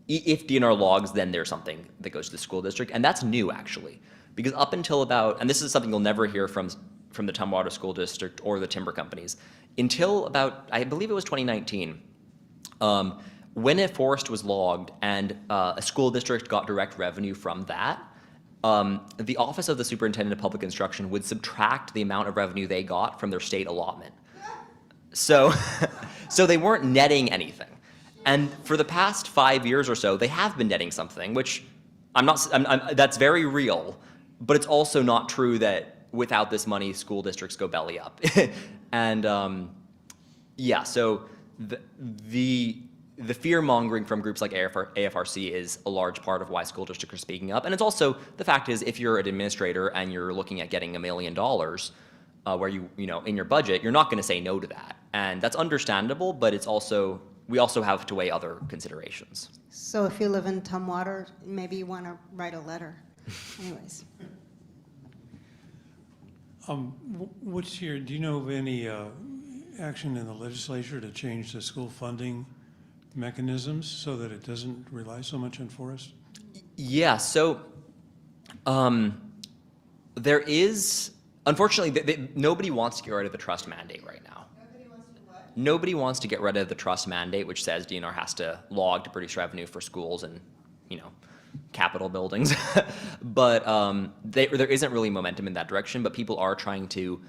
if DNR logs, then there's something that goes to the school district. And that's new, actually. Because up until and this is something you'll never hear from the Tumwater School District or the timber companies, until about, I believe it was 2019, when a forest was logged and a school district got direct revenue from that, the Office of the Superintendent of Public Instruction would subtract the amount of revenue they got from their state allotment. So, so they weren't netting anything. And for the past 5 years or so, they have been netting something, which that's very real, but it's also not true that without this money, school districts go belly up. And yeah, so the fear-mongering from groups like AFRC is a large part of why school districts are speaking up. And it's also, the fact is, if you're an administrator and you're looking at getting $1 million where in your budget, you're not going to say no to that. And that's understandable, but it's also, we also have to weigh other considerations. So if you live in Tumwater, maybe you want to write a letter. Anyways. Do you know of any action in the legislature to change the school funding mechanisms so that it doesn't rely so much on forest? Yeah, so there is, unfortunately, nobody wants to get rid of the trust mandate right now. Nobody wants to what? Nobody wants to get rid of the trust mandate, which says DNR has to log to produce revenue for schools and, Capitol buildings. But there isn't really momentum in that direction, but people are trying to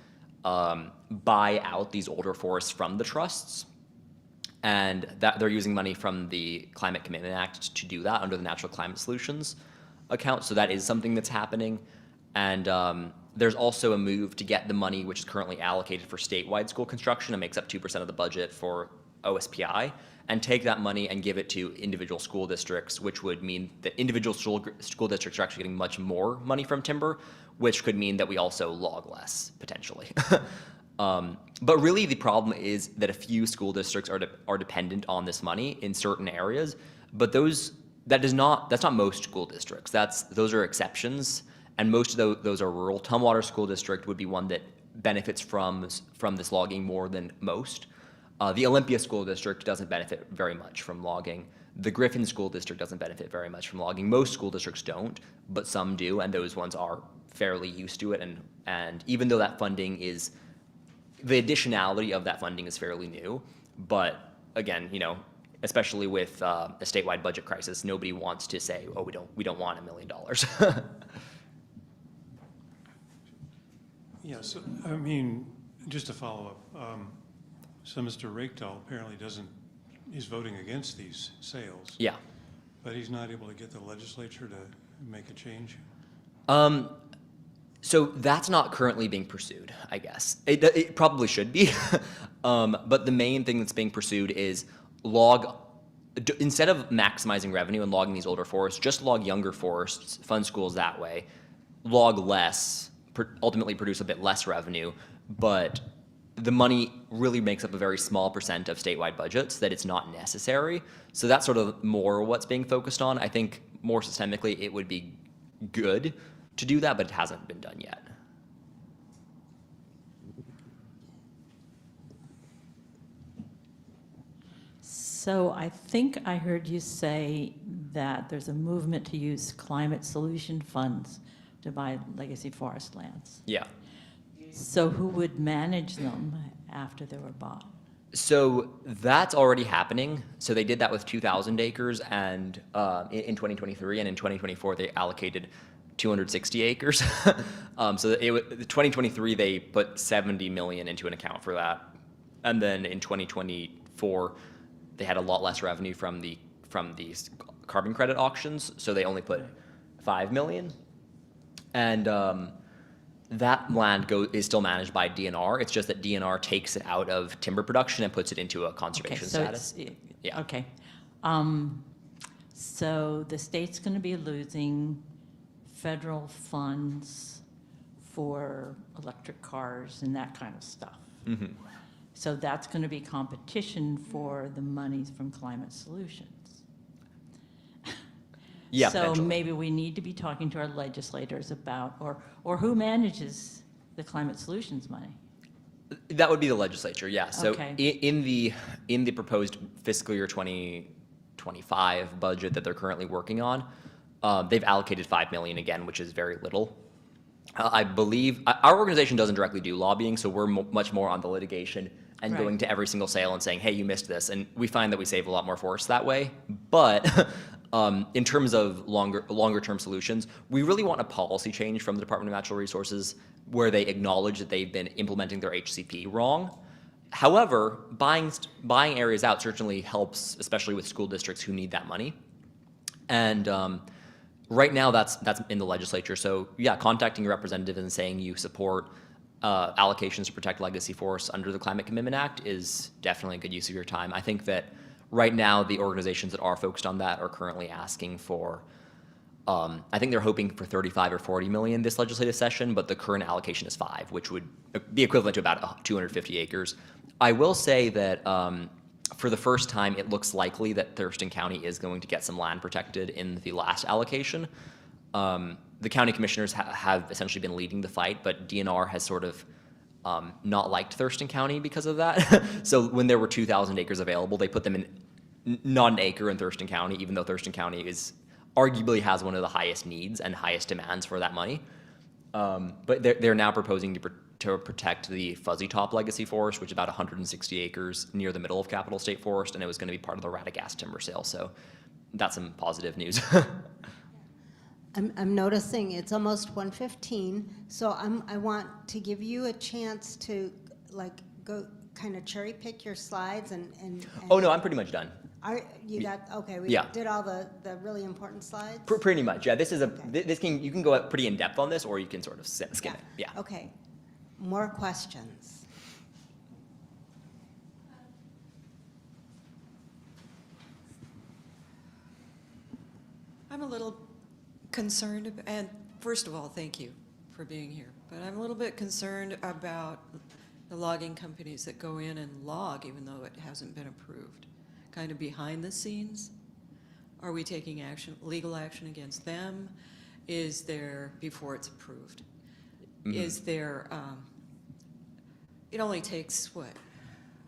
buy out these older forests from the trusts. and that they're using money from the Climate Commitment Act to do that under the Natural Climate Solutions account. So that is something that's happening. And there's also a move to get the money which is currently allocated for statewide school construction and makes up 2% of the budget for OSPI, and take that money and give it to individual school districts, which would mean that individual school districts are actually getting much more money from timber, which could mean that we also log less, potentially. But really the problem is that a few school districts are dependent on this money in certain areas, but that's not most school districts. Those are exceptions, and most of those are rural. Tumwater School District would be one that benefits from this logging more than most. The Olympia School District doesn't benefit very much from logging. The Griffin School District doesn't benefit very much from logging. Most school districts don't, but some do, and those ones are fairly used to it. And even though that funding is, the additionality of that funding is fairly new, but again, especially with a statewide budget crisis, nobody wants to say, oh, we don't want $1 million. Yeah, so, I mean, just to follow up, so Mr. Rakedahl apparently he's voting against these sales. Yeah. But he's not able to get the legislature to make a change? So that's not currently being pursued, I guess. It probably should be. But the main thing that's being pursued is instead of maximizing revenue and logging these older forests, just log younger forests, fund schools that way, log less, ultimately produce a bit less revenue, but the money really makes up a very small percent of statewide budgets, that it's not necessary. So that's sort of more what's being focused on. I think more systemically it would be good to do that, but it hasn't been done yet. So I think I heard you say that there's a movement to use climate solution funds to buy legacy forest lands. Yeah. So who would manage them after they were bought? So that's already happening. So they did that with 2,000 acres and in 2023, and in 2024 they allocated 260 acres. So 2023 they put 70 million into an account for that, and then in 2024 they had a lot less revenue from these carbon credit auctions, so they only put 5 million, and that land is still managed by DNR. It's just that DNR takes it out of timber production and puts it into a conservation status. Yeah. Okay. So the state's going to be losing federal funds for electric cars and that kind of stuff. Mm-hmm. So that's going to be competition for the monies from Climate Solutions. Yeah, So potentially. maybe we need to be talking to our legislators about, or who manages the Climate Solutions money? That would be the legislature, yeah. So Okay. in the proposed fiscal year 2025 budget that they're currently working on, they've allocated 5 million again, which is very little. I believe our organization doesn't directly do lobbying, so we're much more on the litigation and Right. going to every single sale and saying, hey, you missed this. And we find that we save a lot more forests that way. But in terms of longer term solutions, we really want a policy change from the Department of Natural Resources where they acknowledge that they've been implementing their HCP wrong. However, buying areas out certainly helps, especially with school districts who need that money. And right now that's in the legislature. So yeah, contacting your representative and saying you support allocations to protect legacy forests under the Climate Commitment Act is definitely a good use of your time. I think that right now the organizations that are focused on that are currently asking for, I think they're hoping for 35 or 40 million this legislative session, but the current allocation is 5, which would be equivalent to about 250 acres. I will say that for the first time, it looks likely that Thurston County is going to get some land protected in the last allocation. The county commissioners have essentially been leading the fight, but DNR has sort of not liked Thurston County because of that. So when there were 2,000 acres available, they put them in not an acre in Thurston County, even though Thurston County arguably has one of the highest needs and highest demands for that money. But they're now proposing to protect the Fuzzy Top Legacy Forest, which is about 160 acres near the middle of Capitol State Forest, and it was going to be part of the Radagast timber sale. So that's some positive news. I'm noticing it's almost 1:15, so I want to give you a chance to kind of cherry pick your slides and? Oh, no, I'm pretty much done. You got, okay, we Yeah. did all the really important slides? Pretty much, yeah. This is Okay. you can go pretty in depth on this, or you can sort of skim it. Yeah. Okay. More questions? I'm a little concerned, and first of all, thank you for being here, but I'm a little bit concerned about the logging companies that go in and log even though it hasn't been approved. Kind of behind the scenes. Are we taking action, legal action against them? Is there, before it's approved? Mm-hmm. Is there, it only takes, what,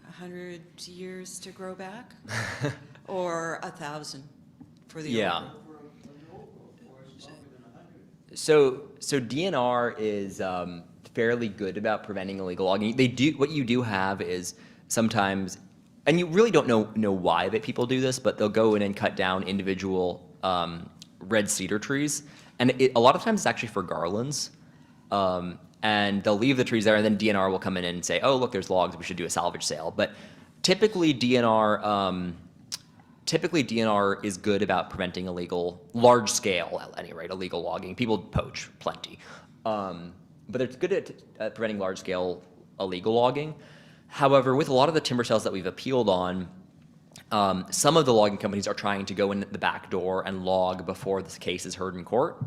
100 years to grow back? Or 1,000 for the Yeah. old growth? So DNR is fairly good about preventing illegal logging. They do, what you do have is sometimes, and you really don't know why that people do this, but they'll go in and cut down individual red cedar trees, and a lot of times it's actually for garlands. And they'll leave the trees there, and then DNR will come in and say, "Oh, look, there's logs. We should do a salvage sale." But typically DNR is good about preventing illegal, large scale, at any rate, illegal logging. People poach plenty, but it's good at preventing large scale illegal logging. However, with a lot of the timber sales that we've appealed on, some of the logging companies are trying to go in the back door and log before this case is heard in court.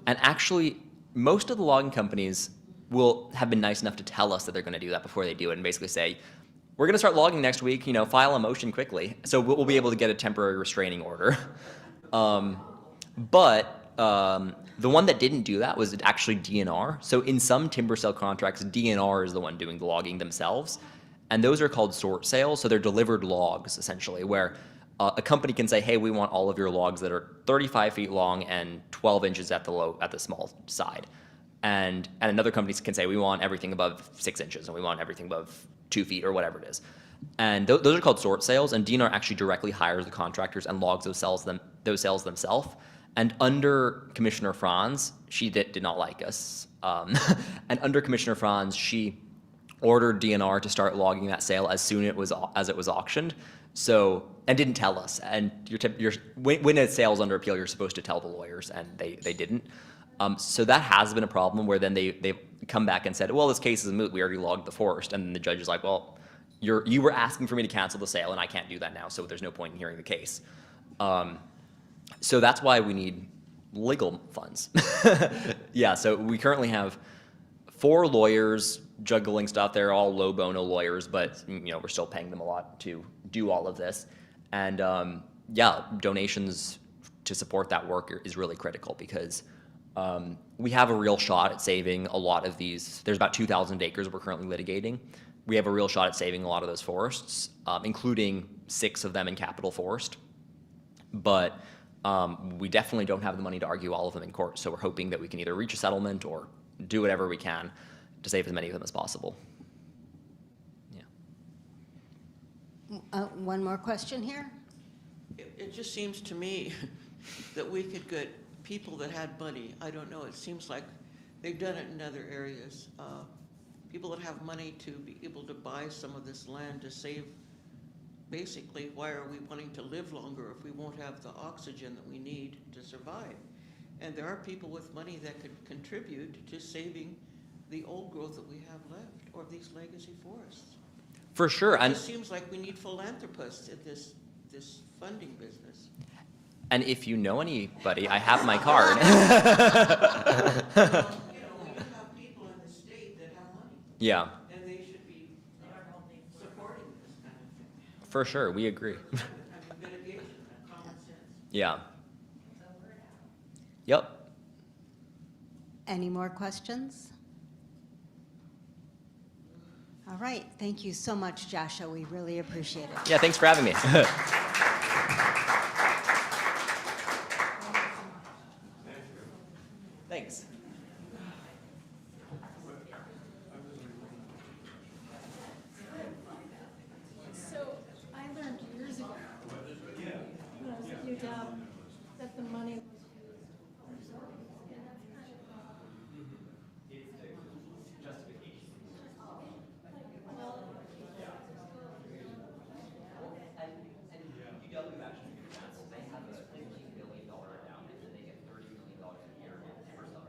And actually, most of the logging companies will have been nice enough to tell us that they're going to do that before they do it, and basically say, "We're going to start logging next week, file a motion quickly." So we'll be able to get a temporary restraining order. But the one that didn't do that was actually DNR. So in some timber sale contracts, DNR is the one doing the logging themselves. And those are called sort sales. So they're delivered logs, essentially, where a company can say, "Hey, we want all of your logs that are 35 feet long and 12 inches at the small side." And another company can say, "We want everything above 6 inches, and we want everything above 2 feet," or whatever it is. And those are called sort sales, and DNR actually directly hires the contractors and logs those sales themselves. And under Commissioner Franz, she did not like us. And under Commissioner Franz, she ordered DNR to start logging that sale as soon as it was auctioned. So, and didn't tell us. And when a sale's under appeal, you're supposed to tell the lawyers, and they didn't. So that has been a problem where then they've come back and said, "Well, this case is moot. We already logged the forest." And then the judge is like, "Well, you were asking for me to cancel the sale, and I can't do that now, so there's no point in hearing the case." So that's why we need legal funds. Yeah, so we currently have 4 lawyers juggling stuff. They're all low bono lawyers, but we're still paying them a lot to do all of this. And yeah, donations to support that work is really critical because we have a real shot at saving a lot of these. There's about 2,000 acres we're currently litigating. We have a real shot at saving a lot of those forests, including 6 of them in Capitol Forest. But we definitely don't have the money to argue all of them in court, so we're hoping that we can either reach a settlement or do whatever we can to save as many of them as possible. Yeah. One more question here? It just seems to me that we could get people that had money. I don't know, it seems like they've done it in other areas. People that have money to be able to buy some of this land to save. Basically, why are we wanting to live longer if we won't have the oxygen that we need to survive? And there are people with money that could contribute to saving the old growth that we have left, or these legacy forests. For sure. It just seems like we need philanthropists at this funding business. And if you know anybody, I have my card. We have people in the state that have money. Yeah. And they should be supporting this kind of thing. For sure, we agree. I mean, mitigation and common sense. Yeah. Yep. Any more questions? All right, thank you so much, Joshua. We really appreciate it. Yeah, thanks for having me. Thanks.